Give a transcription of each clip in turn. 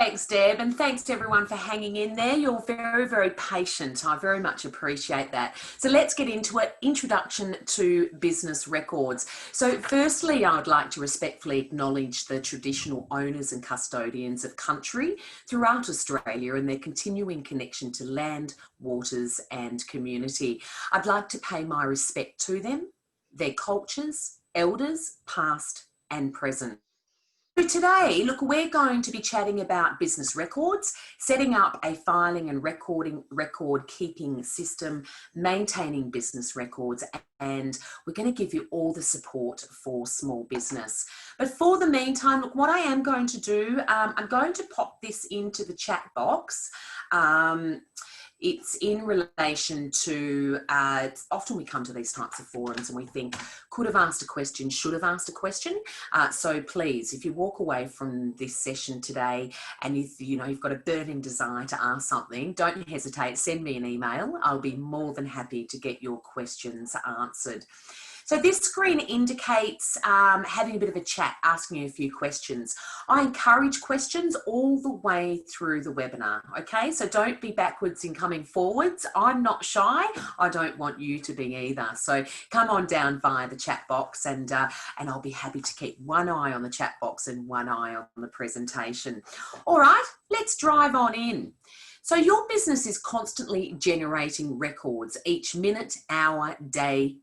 Thanks, Deb, and thanks to everyone for hanging in there. You're very, very patient. I very much appreciate that. So let's get into it. Introduction to business records. So firstly, I would like to respectfully acknowledge the traditional owners and custodians of country throughout Australia and their continuing connection to land, waters and community. I'd like to pay my respect to them, their cultures, elders, past and present. So today, look, we're going to be chatting about business records, setting up a filing and record keeping system, maintaining business records, and we're going to give you all the support for small business. But for the meantime, look, what I am going to do, I'm going to pop this into the chat box. It's in relation to, often we come to these types of forums and we think, could have asked a question, should have asked a question. So please, if you walk away from this session today and you've got a burning desire to ask something, don't hesitate, send me an email. I'll be more than happy to get your questions answered. So this screen indicates having a bit of a chat, asking you a few questions. I encourage questions all the way through the webinar, okay? So don't be backwards in coming forwards. I'm not shy. I don't want you to be either. So come on down via the chat box and I'll be happy to keep one eye on the chat box and one eye on the presentation. All right, let's drive on in. So your business is constantly generating records each minute, hour, day,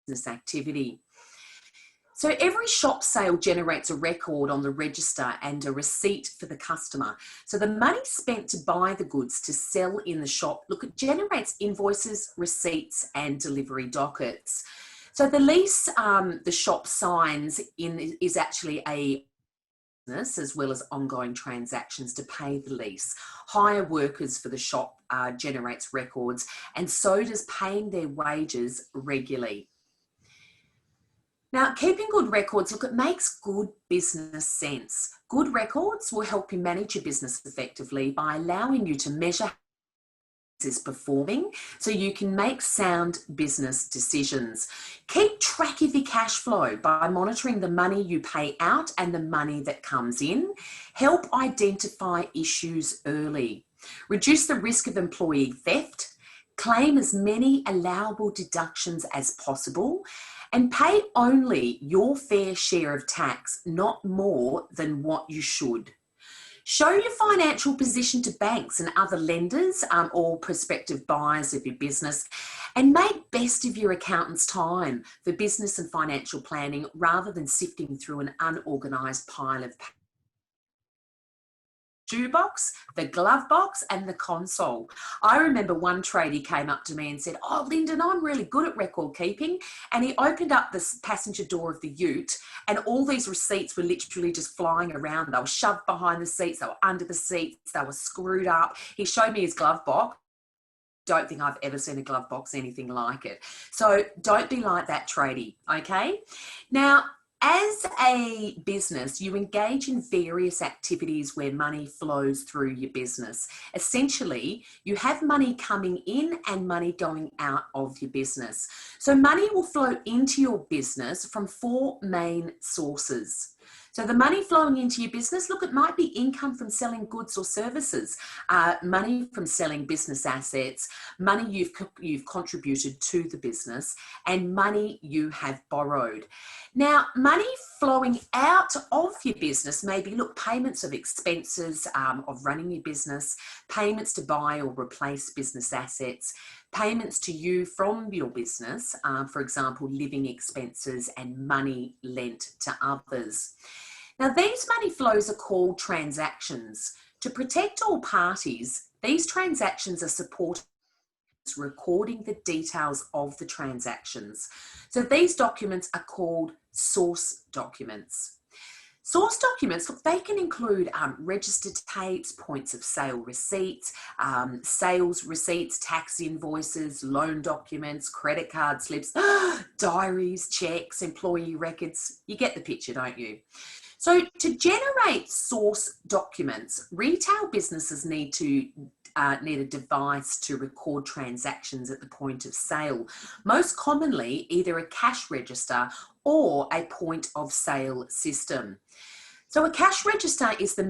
business activity. So every shop sale generates a record on the register and a receipt for the customer. So the money spent to buy the goods to sell in the shop, look, it generates invoices, receipts and delivery dockets. So the lease the shop signs in is actually a business as well as ongoing transactions to pay the lease. Hire workers for the shop generates records, and so does paying their wages regularly. Now, keeping good records, look, it makes good business sense. Good records will help you manage your business effectively by allowing you to measure how is performing so you can make sound business decisions. Keep track of your cash flow by monitoring the money you pay out and the money that comes in. Help identify issues early. Reduce the risk of employee theft. Claim as many allowable deductions as possible. And pay only your fair share of tax, not more than what you should. Show your financial position to banks and other lenders or prospective buyers of your business, and make best of your accountant's time for business and financial planning rather than sifting through an unorganised pile of shoebox, the glove box and the console. I remember one tradie came up to me and said, "Oh, Lyndon, I'm really good at record keeping." And he opened up the passenger door of the ute and all these receipts were literally just flying around. They were shoved behind the seats, they were under the seats, they were screwed up. He showed me his glove box. Don't think I've ever seen a glove box anything like it. So don't be like that tradie, okay? Now, as a business, you engage in various activities where money flows through your business. Essentially, you have money coming in and money going out of your business. So money will flow into your business from four main sources. So the money flowing into your business, look, it might be income from selling goods or services, money from selling business assets, money you've contributed to the business, and money you have borrowed. Now, money flowing out of your business may be, look, payments of expenses of running your business, payments to buy or replace business assets, payments to you from your business, for example, living expenses and money lent to others. Now, these money flows are called transactions. To protect all parties, these transactions are supported by recording the details of the transactions. So these documents are called source documents. Source documents, look, they can include registered tapes, points of sale receipts, sales receipts, tax invoices, loan documents, credit card slips, diaries, checks, employee records. You get the picture, don't you? So to generate source documents, retail businesses need a device to record transactions at the point of sale. Most commonly, either a cash register or a point of sale system. So a cash register is the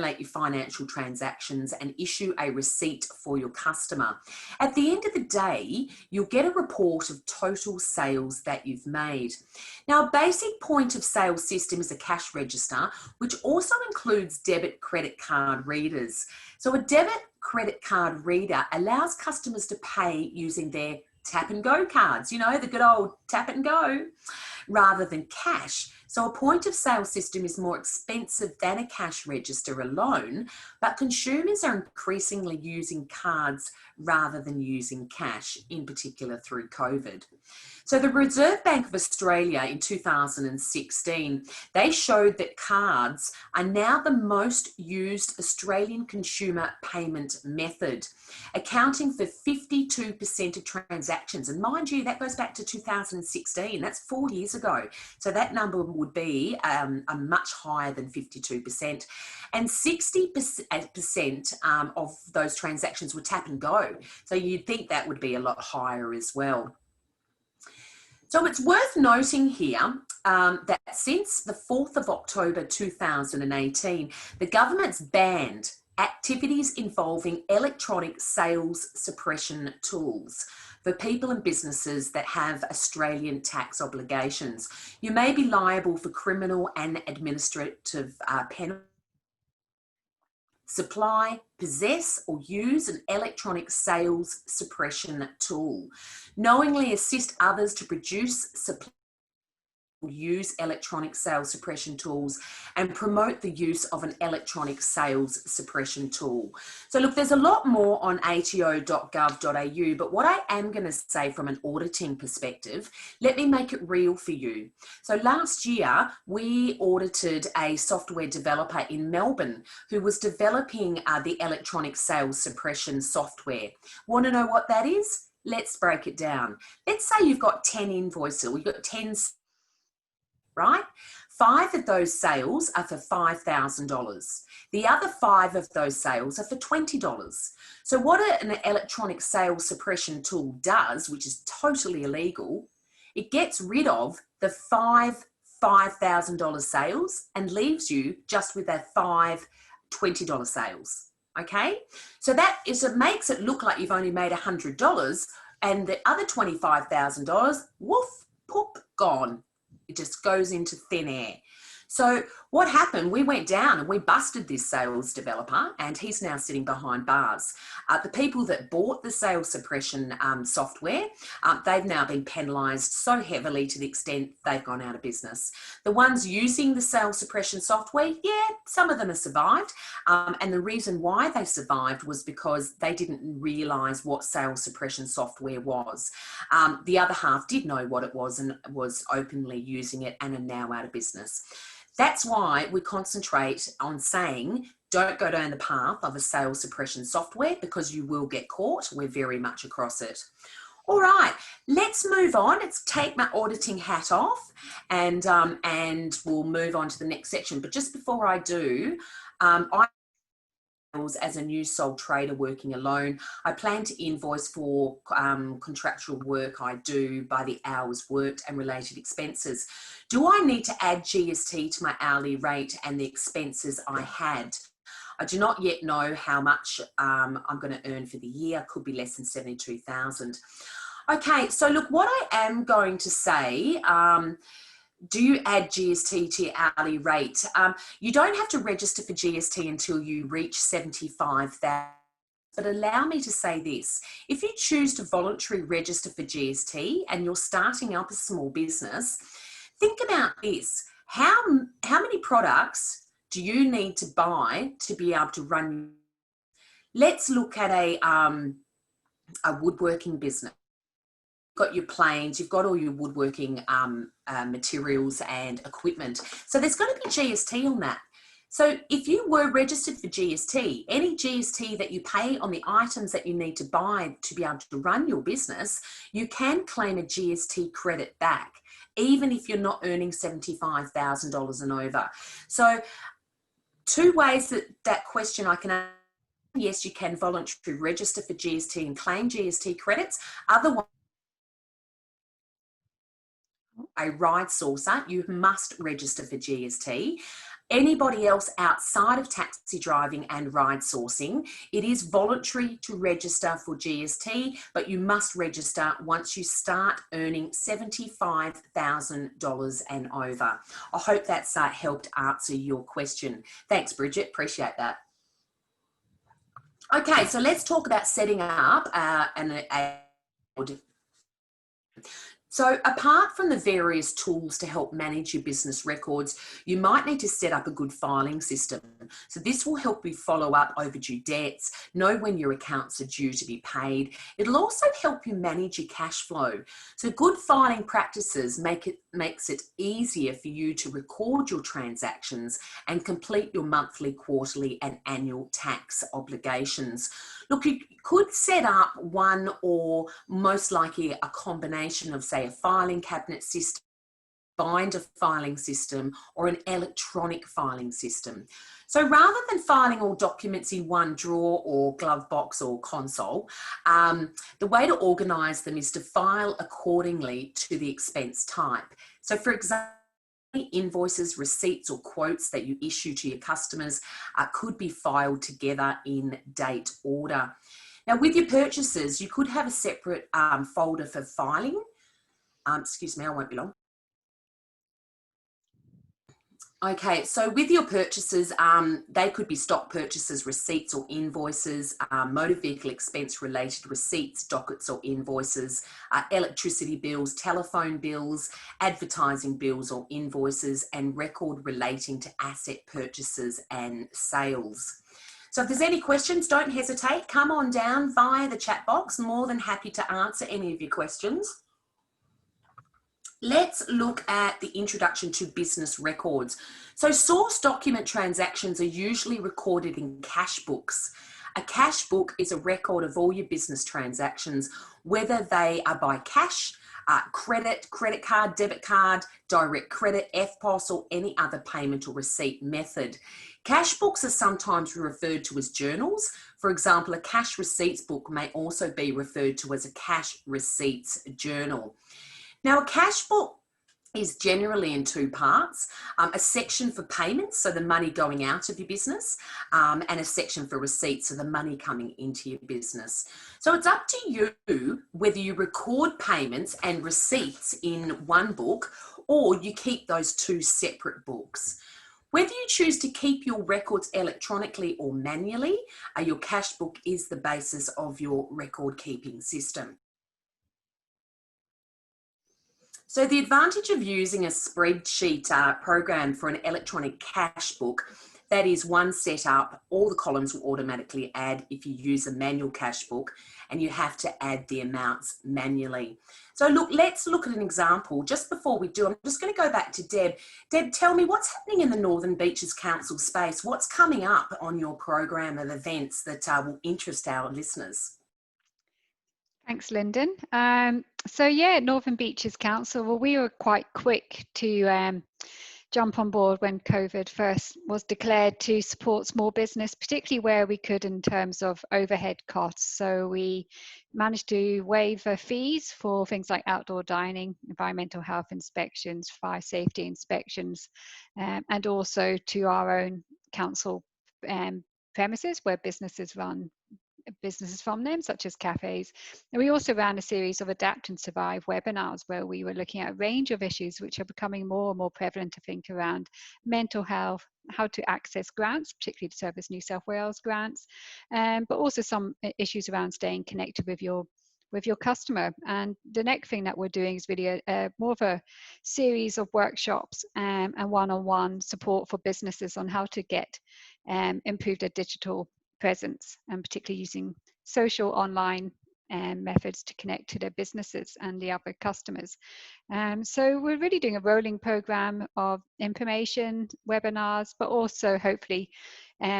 your financial transactions and issue a receipt for your customer. At the end of the day, you'll get a report of total sales that you've made. Now, a basic point of sale system is a cash register, which also includes debit credit card readers. So a debit credit card reader allows customers to pay using their tap and go cards, you know, the good old tap and go, rather than cash. So a point of sale system is more expensive than a cash register alone, but consumers are increasingly using cards rather than using cash, in particular through COVID. So the Reserve Bank of Australia in 2016, they showed that cards are now the most used Australian consumer payment method, accounting for 52% of transactions. And mind you, that goes back to 2016. That's 4 years ago. So that number would be a much higher than 52%. And 60% of those transactions were tap and go. So you'd think that would be a lot higher as well. So it's worth noting here that since the 4th of October 2018, the government's banned activities involving electronic sales suppression tools for people and businesses that have Australian tax obligations. You may be liable for criminal and administrative penalties. Supply, possess, or use an electronic sales suppression tool. Knowingly assist others to produce, supply, use electronic sales suppression tools, and promote the use of an electronic sales suppression tool. So look, there's a lot more on ato.gov.au, but what I am going to say from an auditing perspective, let me make it real for you. So last year, we audited a software developer in Melbourne who was developing the electronic sales suppression software. Want to know what that is? Let's break it down. Let's say you've got 10 invoices, or you've got 10, right? 5 of those sales are for $5,000. The other 5 of those sales are for $20. So what an electronic sales suppression tool does, which is totally illegal, it gets rid of the $5,000 sales and leaves you just with their 5 $20 sales. Okay, so that is, it makes it look like you've only made $100, and the other $25,000, woof, poop, gone. It just goes into thin air. So what happened, we went down and we busted this sales developer, and he's now sitting behind bars. The people that bought the sales suppression software, they've now been penalised so heavily to the extent they've gone out of business. The ones using the sales suppression software, yeah, some of them have survived. And the reason why they survived was because they didn't realise what sales suppression software was. The other half did know what it was and was openly using it and are now out of business. That's why we concentrate on saying, don't go down the path of a sales suppression software, because you will get caught. We're very much across it. All right, let's move on. Let's take my auditing hat off and we'll move on to the next section. But just before I do, as a new sole trader working alone, I plan to invoice for contractual work I do by the hours worked and related expenses. Do I need to add GST to my hourly rate and the expenses I had? I do not yet know how much I'm going to earn for the year. Could be less than 72,000. Okay, so look, what I am going to say, do you add GST to your hourly rate? You don't have to register for GST until you reach 75,000. But allow me to say this, if you choose to voluntarily register for GST and you're starting up a small business, think about this. How many products do you need to buy to be able to run? Let's look at a woodworking business. Got your planes, you've got all your woodworking materials and equipment. So there's going to be GST on that. So if you were registered for GST, any GST that you pay on the items that you need to buy to be able to run your business, you can claim a GST credit back, even if you're not earning $75,000 and over. So 2 ways that question I can answer. Yes, you can voluntarily register for GST and claim GST credits. Otherwise, a ride sourcer, you must register for GST. Anybody else outside of taxi driving and ride sourcing, it is voluntary to register for GST, but you must register once you start earning $75,000 and over. I hope that's helped answer your question. Thanks, Bridget. Appreciate that. Okay, so let's talk about setting up So apart from the various tools to help manage your business records, you might need to set up a good filing system. So this will help you follow up overdue debts, know when your accounts are due to be paid. It'll also help you manage your cash flow. So good filing practices makes it easier for you to record your transactions and complete your monthly, quarterly and annual tax obligations. Look, you could set up one or most likely a combination of, say, a filing cabinet system, binder filing system, or an electronic filing system. So rather than filing all documents in one drawer or glove box or console, the way to organise them is to file accordingly to the expense type. So for example, invoices, receipts or quotes that you issue to your customers could be filed together in date order. Now with your purchases, you could have a separate folder for filing. Excuse me, I won't be long. Okay, so with your purchases, they could be stock purchases, receipts or invoices, motor vehicle expense related receipts, dockets or invoices, electricity bills, telephone bills, advertising bills or invoices, and record relating to asset purchases and sales. So if there's any questions, don't hesitate, come on down via the chat box. More than happy to answer any of your questions. Let's look at the introduction to business records. So source document transactions are usually recorded in cash books. A cash book is a record of all your business transactions, whether they are by cash, credit card, debit card, direct credit, EFTPOS, or any other payment or receipt method. Cash books are sometimes referred to as journals. For example, a cash receipts book may also be referred to as a cash receipts journal. Now, a cash book is generally in two parts, a section for payments, so the money going out of your business, and a section for receipts, so the money coming into your business. So it's up to you whether you record payments and receipts in one book or you keep those two separate books. Whether you choose to keep your records electronically or manually, your cash book is the basis of your record keeping system. So the advantage of using a spreadsheet program for an electronic cash book, that is one set up, all the columns will automatically add if you use a manual cash book, and you have to add the amounts manually. So look, let's look at an example. Just before we do, I'm just going to go back to Deb. Deb, tell me what's happening in the Northern Beaches Council space. What's coming up on your program of events that will interest our listeners? Thanks, Lyndon. So yeah, Northern Beaches Council, well, we were quite quick to jump on board when COVID first was declared to support small business, particularly where we could in terms of overhead costs. So we managed to waive fees for things like outdoor dining, environmental health inspections, fire safety inspections, and also to our own council premises where businesses run businesses from them, such as cafes. And we also ran a series of Adapt and Survive webinars where we were looking at a range of issues which are becoming more and more prevalent, I think, around mental health, how to access grants, particularly to Service New South Wales grants, but also some issues around staying connected with your customer. And the next thing that we're doing is really more of a series of workshops and one-on-one support for businesses on how to get improve their digital presence, and particularly using social online methods to connect to their businesses and the other customers. So we're really doing a rolling program of information, webinars, but also hopefully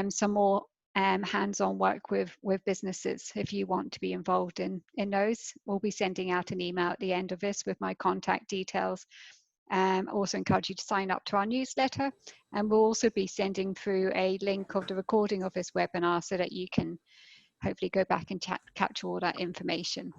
some more hands-on work with businesses. If you want to be involved in those, we'll be sending out an email at the end of this with my contact details. I also encourage you to sign up to our newsletter, and we'll also be sending through a link of the recording of this webinar so that you can hopefully go back and capture all that information.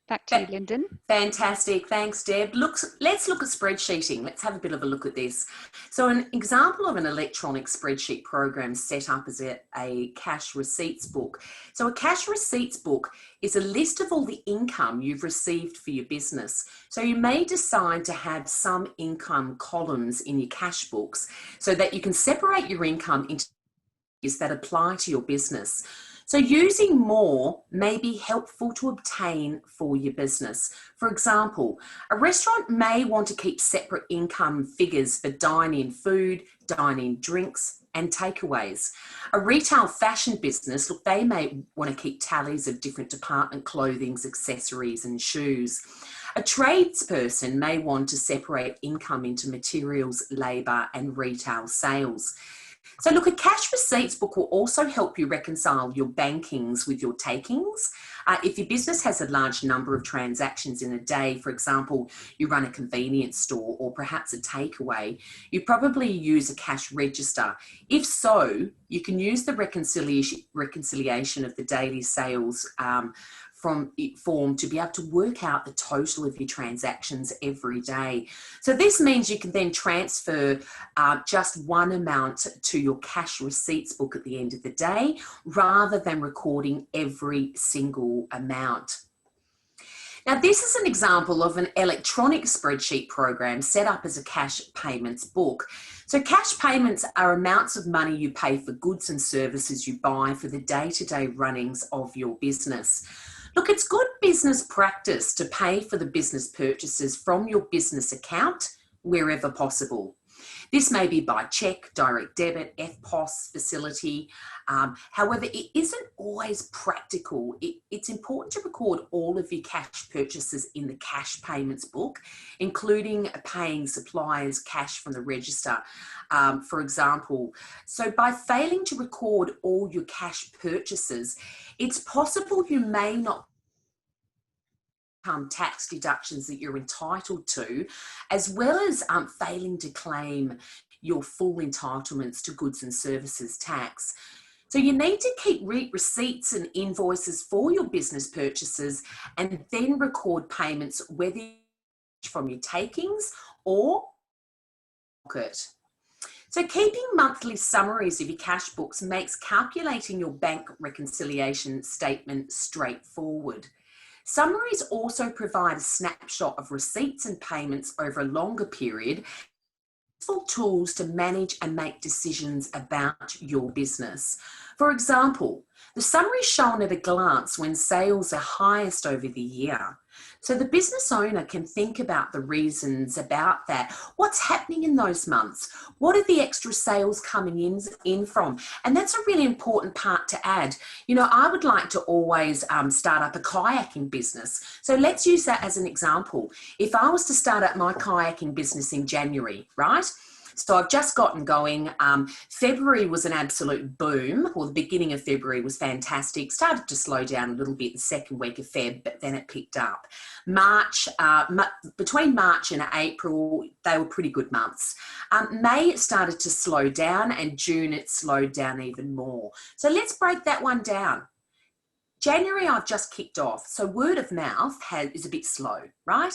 Back to you, Lyndon. Fantastic. Thanks, Deb. Let's look at spreadsheeting. Let's have a bit of a look at this. So an example of an electronic spreadsheet program set up as a cash receipts book. So a cash receipts book is a list of all the income you've received for your business. So you may decide to have some income columns in your cash books so that you can separate your income into that apply to your business. So using more may be helpful to obtain for your business. For example, a restaurant may want to keep separate income figures for dine-in food, dine-in drinks, and takeaways. A retail fashion business, look, they may want to keep tallies of different department clothings, accessories, and shoes. A tradesperson may want to separate income into materials, labour, and retail sales. So look, a cash receipts book will also help you reconcile your bankings with your takings. If your business has a large number of transactions in a day, for example, you run a convenience store or perhaps a takeaway, you probably use a cash register. If so, you can use the reconciliation of the daily sales form to be able to work out the total of your transactions every day. So this means you can then transfer just one amount to your cash receipts book at the end of the day, rather than recording every single amount. Now, this is an example of an electronic spreadsheet program set up as a cash payments book. So cash payments are amounts of money you pay for goods and services you buy for the day-to-day runnings of your business. Look, it's good business practice to pay for the business purchases from your business account wherever possible. This may be by cheque, direct debit, EFTPOS facility. However, it isn't always practical. It's important to record all of your cash purchases in the cash payments book, including paying suppliers cash from the register, for example. So by failing to record all your cash purchases, it's possible you may not tax deductions that you're entitled to, as well as failing to claim your full entitlements to goods and services tax. So you need to keep receipts and invoices for your business purchases and then record payments, whether from your takings or pocket. So keeping monthly summaries of your cash books makes calculating your bank reconciliation statement straightforward. Summaries also provide a snapshot of receipts and payments over a longer period, useful tools to manage and make decisions about your business. For example, the summary is shown at a glance when sales are highest over the year. So the business owner can think about the reasons about that. What's happening in those months? What are the extra sales coming in from? And that's a really important part to add. You know, I would like to always start up a kayaking business. So let's use that as an example. If I was to start up my kayaking business in January, right? So I've just gotten going. February was an absolute boom. Well, the beginning of February was fantastic. Started to slow down a little bit the second week of Feb, but then it picked up. March, between March and April, they were pretty good months. May it started to slow down, and June it slowed down even more. So let's break that one down. January, I've just kicked off. So word of mouth is a bit slow, right?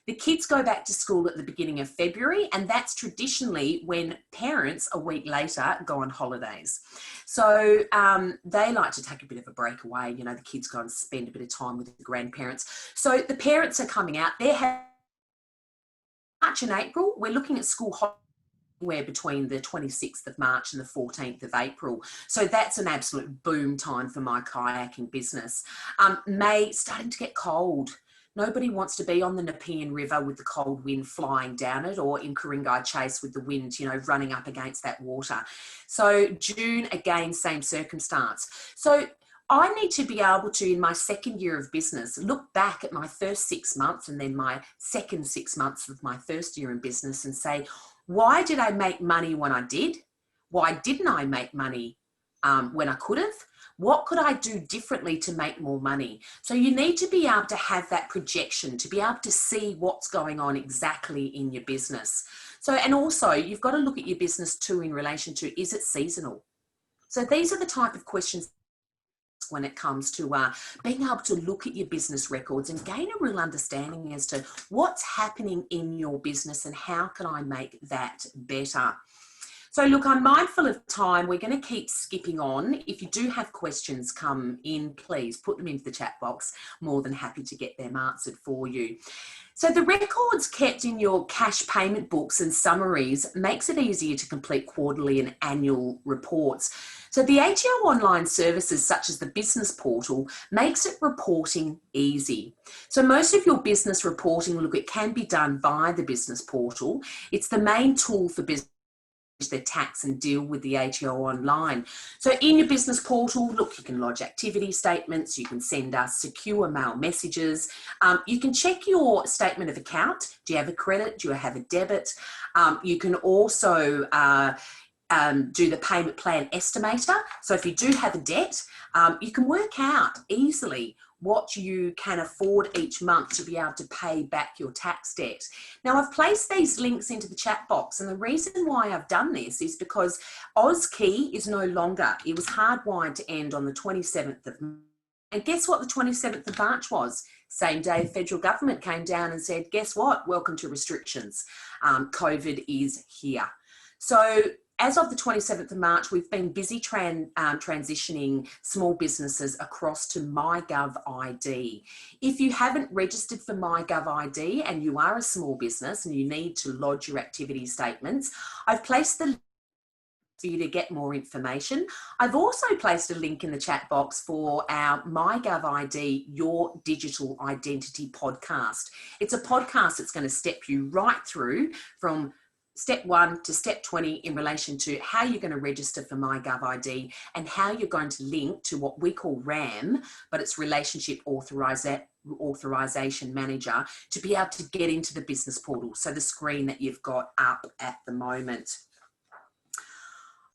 The kids go back to school at the beginning of February, and that's traditionally when parents a week later go on holidays. So they like to take a bit of a break away. You know, the kids go and spend a bit of time with the grandparents. So the parents are coming out. They're March and April, we're looking at school holidays between the 26th of March and the 14th of April. So that's an absolute boom time for my kayaking business. May, starting to get cold. Nobody wants to be on the Nepean River with the cold wind flying down it, or in Ku-ring-gai Chase with the wind, you know, running up against that water. So June, again, same circumstance. So I need to be able to, in my second year of business, look back at my first 6 months and then my second 6 months of my first year in business and say, why did I make money when I did? Why didn't I make money when I could have? What could I do differently to make more money? So you need to be able to have that projection, to be able to see what's going on exactly in your business. So, and also you've got to look at your business too in relation to, is it seasonal? So these are the type of questions when it comes to being able to look at your business records and gain a real understanding as to what's happening in your business and how can I make that better. So look, I'm mindful of time. We're going to keep skipping on. If you do have questions come in, please put them into the chat box. More than happy to get them answered for you. So the records kept in your cash payment books and summaries makes it easier to complete quarterly and annual reports. So the ATO online services such as the business portal makes it reporting easy. So most of your business reporting, look, it can be done via the business portal. It's the main tool for business their tax and deal with the ATO online. So in your business portal, look, you can lodge activity statements, you can send us secure mail messages, you can check your statement of account. Do you have a credit? Do you have a debit? You can also do the payment plan estimator. So if you do have a debt, you can work out easily what you can afford each month to be able to pay back your tax debt. Now, I've placed these links into the chat box, and the reason why I've done this is because AusKey is no longer. It was hardwired to end on the 27th of March. And guess what the 27th of March was? Same day the federal government came down and said, guess what? Welcome to restrictions. COVID is here. So as of the 27th of March, we've been busy transitioning small businesses across to myGovID. If you haven't registered for myGovID and you are a small business and you need to lodge your activity statements, I've placed the link for you to get more information. I've also placed a link in the chat box for our myGovID, Your Digital Identity podcast. It's a podcast that's going to step you right through from step 1 to step 20 in relation to how you're going to register for myGovID and how you're going to link to what we call RAM, but it's Relationship Authorization Manager, to be able to get into the business portal. So the screen that you've got up at the moment.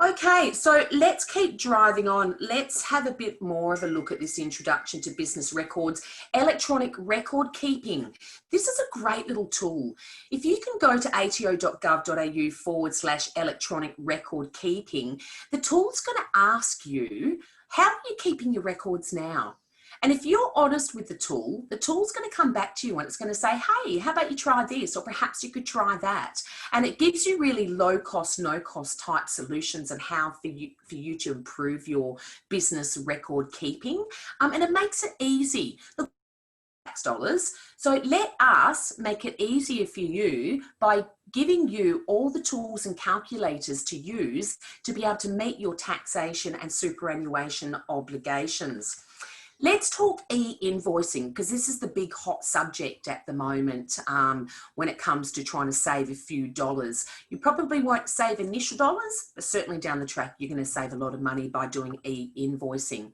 Okay, so let's keep driving on. Let's have a bit more of a look at this introduction to business records. Electronic record keeping. This is a great little tool. If you can go to ato.gov.au/electronic record keeping, the tool's going to ask you, how are you keeping your records now? And if you're honest with the tool's going to come back to you and it's going to say, hey, how about you try this? Or perhaps you could try that. And it gives you really low cost, no cost type solutions and how for you to improve your business record keeping. And it makes it easy. Look, tax dollars. So let us make it easier for you by giving you all the tools and calculators to use to be able to meet your taxation and superannuation obligations. Let's talk e-invoicing, because this is the big hot subject at the moment when it comes to trying to save a few dollars. You probably won't save initial dollars, but certainly down the track, you're going to save a lot of money by doing e-invoicing.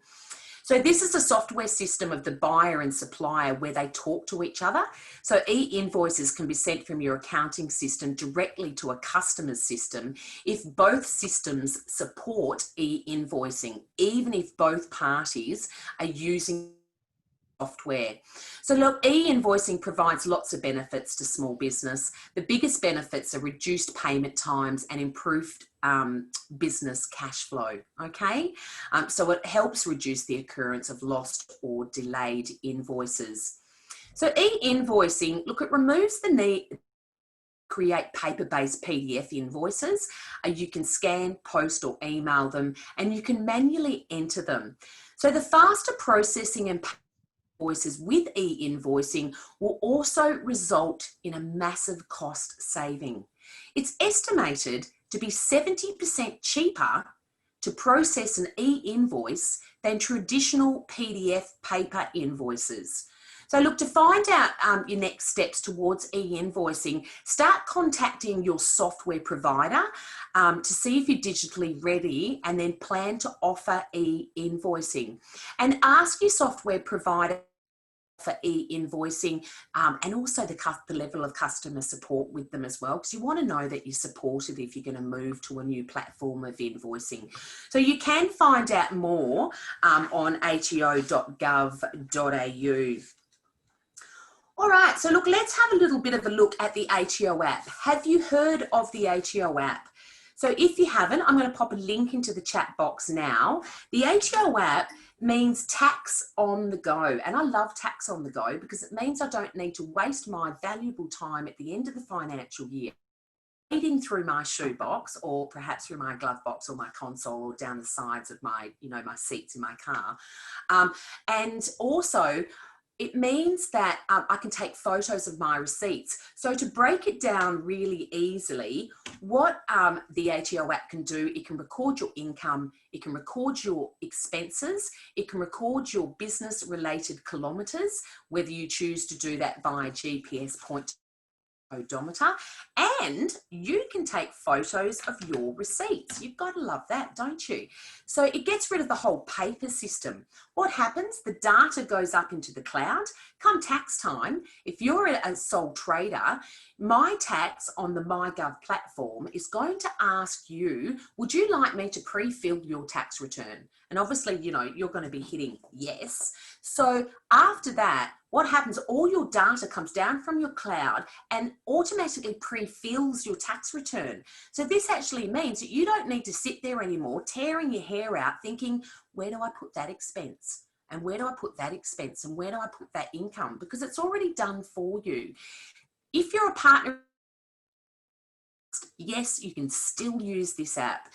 So this is a software system of the buyer and supplier where they talk to each other. So e-invoices can be sent from your accounting system directly to a customer's system if both systems support e-invoicing, even if both parties are using software. So look, e-invoicing provides lots of benefits to small business. The biggest benefits are reduced payment times and improved business cash flow, okay? So it helps reduce the occurrence of lost or delayed invoices. So e-invoicing, look, it removes the need to create paper-based PDF invoices. You can scan, post or email them, and you can manually enter them. So the faster processing and invoices with e-invoicing will also result in a massive cost saving. It's estimated to be 70% cheaper to process an e-invoice than traditional PDF paper invoices. So look, to find out your next steps towards e-invoicing, start contacting your software provider to see if you're digitally ready, and then plan to offer e-invoicing. And ask your software provider for e-invoicing and also the level of customer support with them as well, because you want to know that you're supported if you're going to move to a new platform of invoicing. So you can find out more on ato.gov.au. All right, so look, let's have a little bit of a look at the ATO app. Have you heard of the ATO app? So if you haven't, I'm going to pop a link into the chat box now. The ATO app means tax on the go. And I love tax on the go because it means I don't need to waste my valuable time at the end of the financial year reading through my shoebox or perhaps through my glove box or my console or down the sides of my, my seats in my car. And also, it means that I can take photos of my receipts. So to break it down really easily, what the ATO app can do, it can record your income, it can record your expenses, it can record your business related kilometres, whether you choose to do that via GPS point odometer, and you can take photos of your receipts. You've got to love that, don't you? So it gets rid of the whole paper system. What happens? The data goes up into the cloud. Come tax time, if you're a sole trader, my tax on the MyGov platform is going to ask you, would you like me to pre-fill your tax return? And obviously, you're going to be hitting yes. So after that, what happens? All your data comes down from your cloud and automatically pre-fills your tax return. So this actually means that you don't need to sit there anymore tearing your hair out thinking, where do I put that expense? And where do I put that expense? And where do I put that income? Because it's already done for you. If you're a partner, yes, you can still use this app.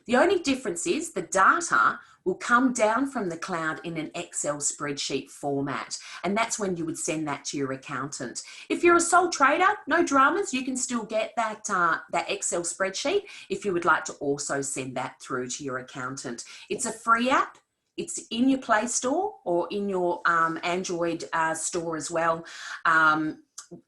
The only difference is the data will come down from the cloud in an Excel spreadsheet format. And that's when you would send that to your accountant. If you're a sole trader, no dramas, you can still get that, that Excel spreadsheet if you would like to also send that through to your accountant. It's a free app. It's in your Play Store or in your Android store as well.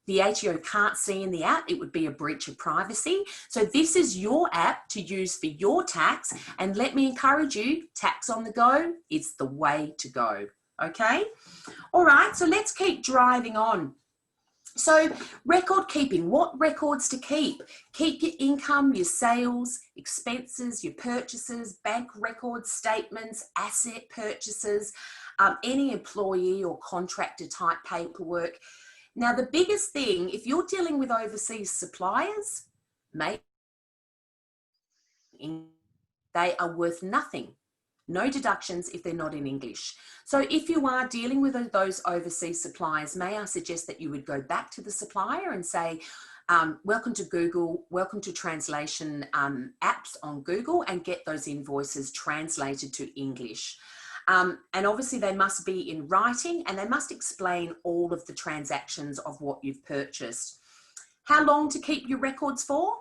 The ATO can't see in the app, it would be a breach of privacy. So this is your app to use for your tax. And let me encourage you, tax on the go is the way to go. Okay. All right. So let's keep driving on. So record keeping, what records to keep? Keep your income, your sales, expenses, your purchases, bank records, statements, asset purchases, any employee or contractor type paperwork. Now, the biggest thing, if you're dealing with overseas suppliers, mate, they are worth nothing. No deductions if they're not in English. So if you are dealing with those overseas suppliers, may I suggest that you would go back to the supplier and say, welcome to Google, welcome to translation apps on Google, and get those invoices translated to English. And obviously they must be in writing and they must explain all of the transactions of what you've purchased. How long to keep your records for?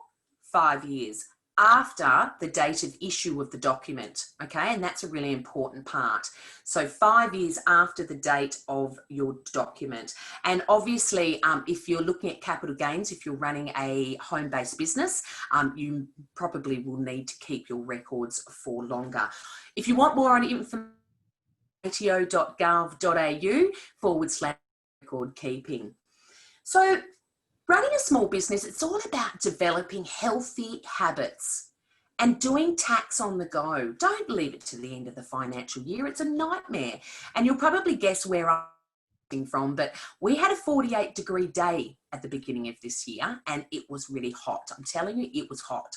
5 years after the date of issue of the document, okay? And that's a really important part. So 5 years after the date of your document. And obviously, if you're looking at capital gains, if you're running a home-based business, you probably will need to keep your records for longer. If you want more on information, ato.gov.au/record keeping. So running a small business, it's all about developing healthy habits and doing tax on the go. Don't leave it to the end of the financial year. It's a nightmare. And you'll probably guess where I'm from, but we had a 48-degree day at the beginning of this year and it was really hot. I'm telling you, it was hot.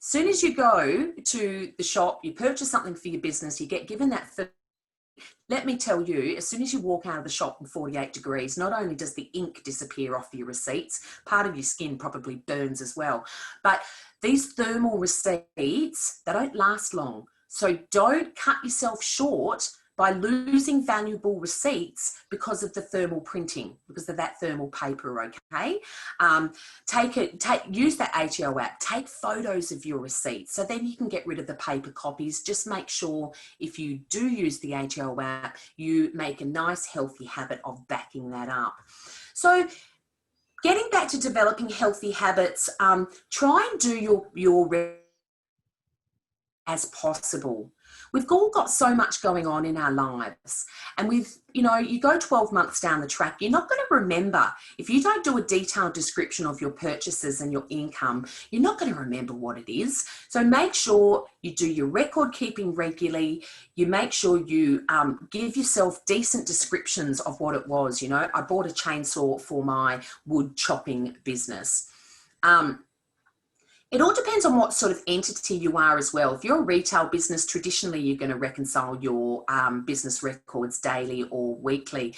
As soon as you go to the shop, you purchase something for your business, you get given that first. Let me tell you, as soon as you walk out of the shop in 48 degrees, not only does the ink disappear off your receipts, part of your skin probably burns as well. But these thermal receipts, they don't last long. So don't cut yourself short by losing valuable receipts because of the thermal printing, because of that thermal paper, okay? Use that ATO app, take photos of your receipts so then you can get rid of the paper copies. Just make sure if you do use the ATO app, you make a nice healthy habit of backing that up. So getting back to developing healthy habits, try and do your as possible. We've all got so much going on in our lives, and you go 12 months down the track, you're not going to remember. If you don't do a detailed description of your purchases and your income, you're not going to remember what it is. So make sure you do your record keeping regularly. You make sure you give yourself decent descriptions of what it was. I bought a chainsaw for my wood chopping business. It all depends on what sort of entity you are as well. If you're a retail business, traditionally you're going to reconcile your business records daily or weekly.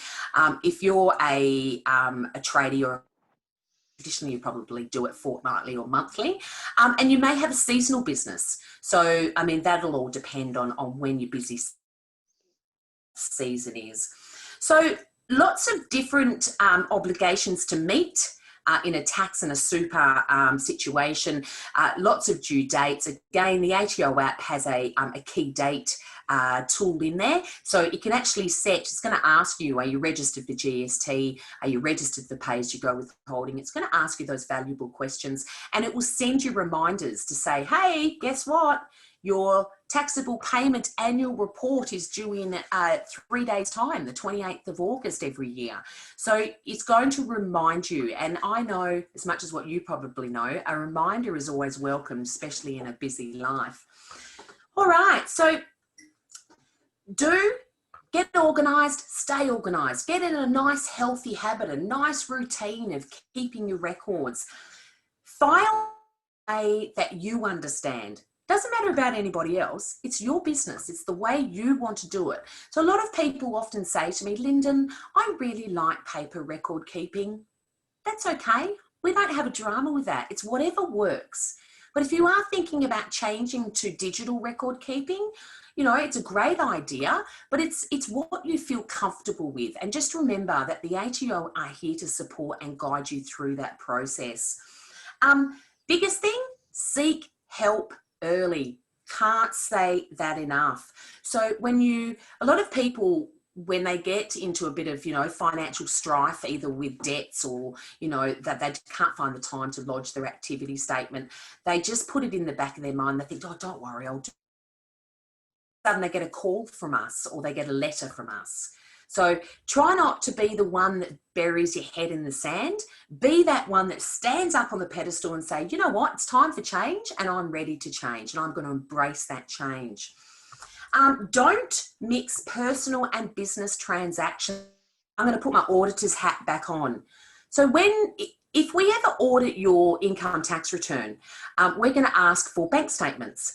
If you're a tradie or traditionally you probably do it fortnightly or monthly, and you may have a seasonal business. So, I mean, that'll all depend on when your busy season is. So lots of different obligations to meet in a tax and a super situation, lots of due dates. Again, the ATO app has a key date tool in there. So you can actually set, it's going to ask you, are you registered for GST? Are you registered for pay-as-you-go withholding? It's going to ask you those valuable questions, and it will send you reminders to say, hey, guess what? Your taxable payment annual report is due in 3 days' time, the 28th of August every year. So it's going to remind you, and I know as much as what you probably know, a reminder is always welcome, especially in a busy life. All right, so get organised, stay organised, get in a nice healthy habit, a nice routine of keeping your records. File a way that you understand. Doesn't matter about anybody else. It's your business. It's the way you want to do it. So a lot of people often say to me, Lyndon, I really like paper record keeping. That's okay. We don't have a drama with that. It's whatever works. But if you are thinking about changing to digital record keeping, you know, it's a great idea, but it's what you feel comfortable with. And just remember that the ATO are here to support and guide you through that process. Biggest thing, seek help early. Can't say that enough. So a lot of people, when they get into a bit of, financial strife, either with debts or, that they can't find the time to lodge their activity statement, they just put it in the back of their mind. They think, oh, don't worry, I'll do it. Suddenly they get a call from us or they get a letter from us. So try not to be the one that buries your head in the sand. Be that one that stands up on the pedestal and say, you know what, it's time for change and I'm ready to change and I'm going to embrace that change. Don't mix personal and business transactions. I'm going to put my auditor's hat back on. So if we ever audit your income tax return, we're going to ask for bank statements.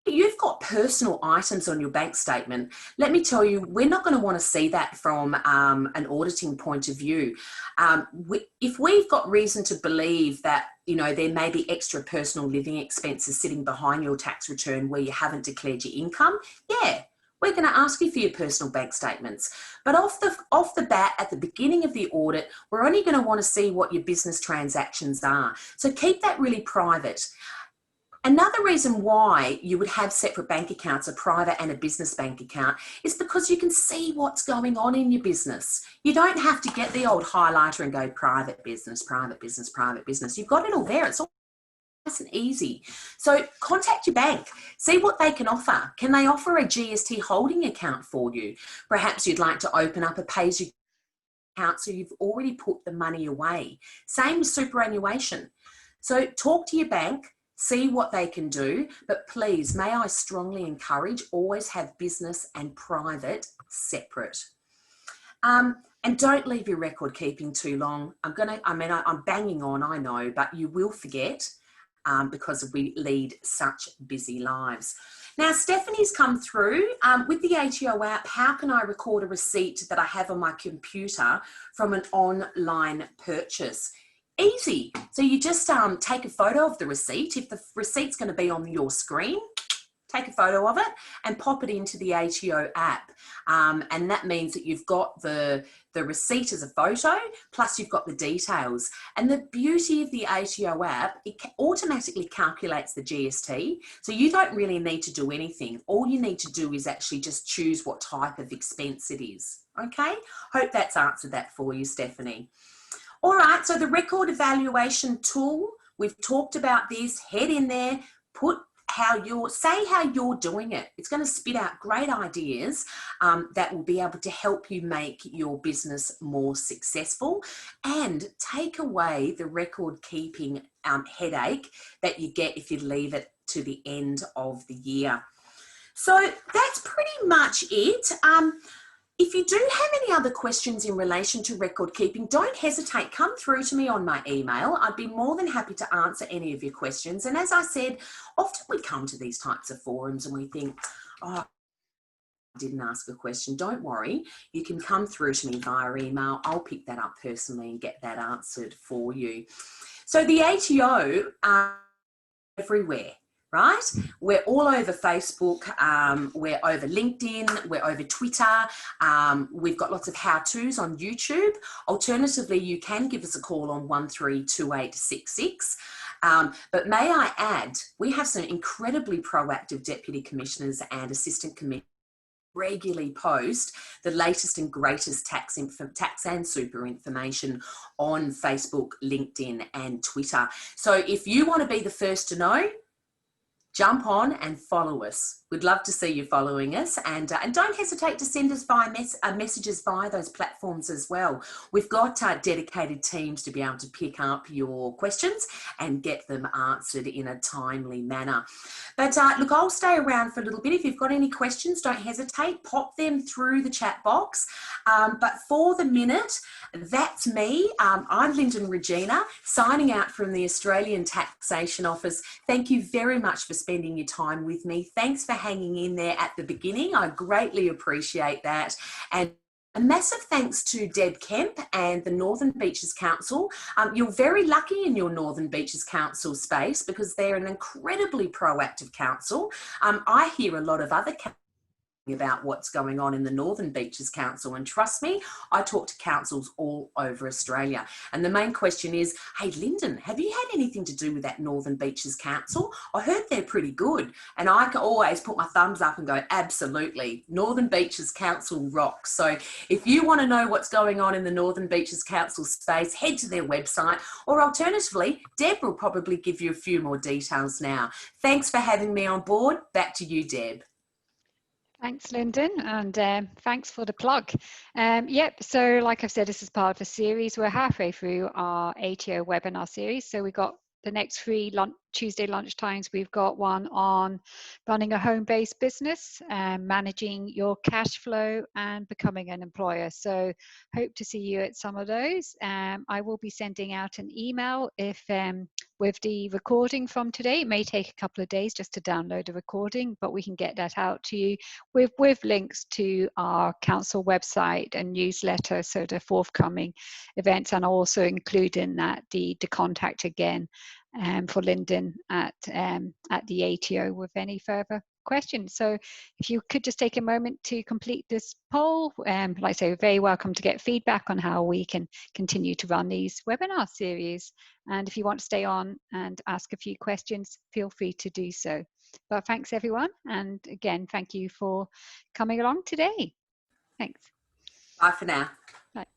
You've got personal items on your bank statement. Let me tell you, we're not going to want to see that from an auditing point of view. If we've got reason to believe that, there may be extra personal living expenses sitting behind your tax return where you haven't declared your income, yeah, we're going to ask you for your personal bank statements. But off the bat, at the beginning of the audit, we're only going to want to see what your business transactions are. So keep that really private. Another reason why you would have separate bank accounts, a private and a business bank account, is because you can see what's going on in your business. You don't have to get the old highlighter and go private business, private business, private business. You've got it all there. It's all nice and easy. So contact your bank, see what they can offer. Can they offer a GST holding account for you? Perhaps you'd like to open up a pay-as-you-go account so you've already put the money away. Same with superannuation. So talk to your bank, see what they can do, but please, may I strongly encourage, always have business and private separate. And don't leave your record keeping too long. I'm banging on, I know, but you will forget because we lead such busy lives. Now, Stephanie's come through with the ATO app. How can I record a receipt that I have on my computer from an online purchase? Easy. So you just take a photo of the receipt. If the receipt's going to be on your screen, take a photo of it and pop it into the ATO app. And that means that you've got the receipt as a photo, plus you've got the details. And the beauty of the ATO app, it automatically calculates the GST. So you don't really need to do anything. All you need to do is actually just choose what type of expense it is. Okay? Hope that's answered that for you, Stephanie. All right, so the record evaluation tool, we've talked about this. Head in there, say how you're doing it. It's going to spit out great ideas that will be able to help you make your business more successful and take away the record keeping headache that you get if you leave it to the end of the year. So that's pretty much it. If you do have any other questions in relation to record keeping, don't hesitate, come through to me on my email. I'd be more than happy to answer any of your questions. And as I said, often we come to these types of forums and we think, oh, I didn't ask a question. Don't worry, you can come through to me via email. I'll pick that up personally and get that answered for you. So the ATO, everywhere. Right? We're all over Facebook, we're over LinkedIn, we're over Twitter, we've got lots of how-tos on YouTube. Alternatively, you can give us a call on 132866. But may I add, we have some incredibly proactive Deputy Commissioners and Assistant Commissioners regularly post the latest and greatest tax and super information on Facebook, LinkedIn and Twitter. So if you want to be the first to know, jump on and follow us. We'd love to see you following us, and don't hesitate to send us messages via those platforms as well. We've got dedicated teams to be able to pick up your questions and get them answered in a timely manner. But look, I'll stay around for a little bit. If you've got any questions, don't hesitate, pop them through the chat box. But for the minute, that's me. I'm Lyndon Regina, signing out from the Australian Taxation Office. Thank you very much for spending your time with me. Thanks for hanging in there at the beginning. I greatly appreciate that. And a massive thanks to Deb Kemp and the Northern Beaches Council. You're very lucky in your Northern Beaches Council space because they're an incredibly proactive council. I hear a lot of other about what's going on in the Northern Beaches Council, and trust me, I talk to councils all over Australia, and the main question is, hey Lyndon, have you had anything to do with that Northern Beaches Council? I heard they're pretty good, and I can always put my thumbs up and go, absolutely, Northern Beaches Council rocks. So if you want to know what's going on in the Northern Beaches Council space, head to their website, or alternatively, Deb will probably give you a few more details now. Thanks for having me on board. Back to you, Deb. Thanks, Lyndon, and thanks for the plug. Yep, so like I've said, this is part of a series. We're halfway through our ATO webinar series. So we got the next 3 Tuesday lunchtimes. We've got one on running a home-based business, managing your cash flow and becoming an employer. So hope to see you at some of those. I will be sending out an email with the recording from today. It may take a couple of days just to download the recording, but we can get that out to you with links to our council website and newsletter, so the forthcoming events, and I'll also include in that the contact again for Lyndon at the ATO with any further questions. So if you could just take a moment to complete this poll, like I say, very welcome to get feedback on how we can continue to run these webinar series. And if you want to stay on and ask a few questions, feel free to do so. But thanks everyone, and again, thank you for coming along today. Thanks. Bye for now. Bye.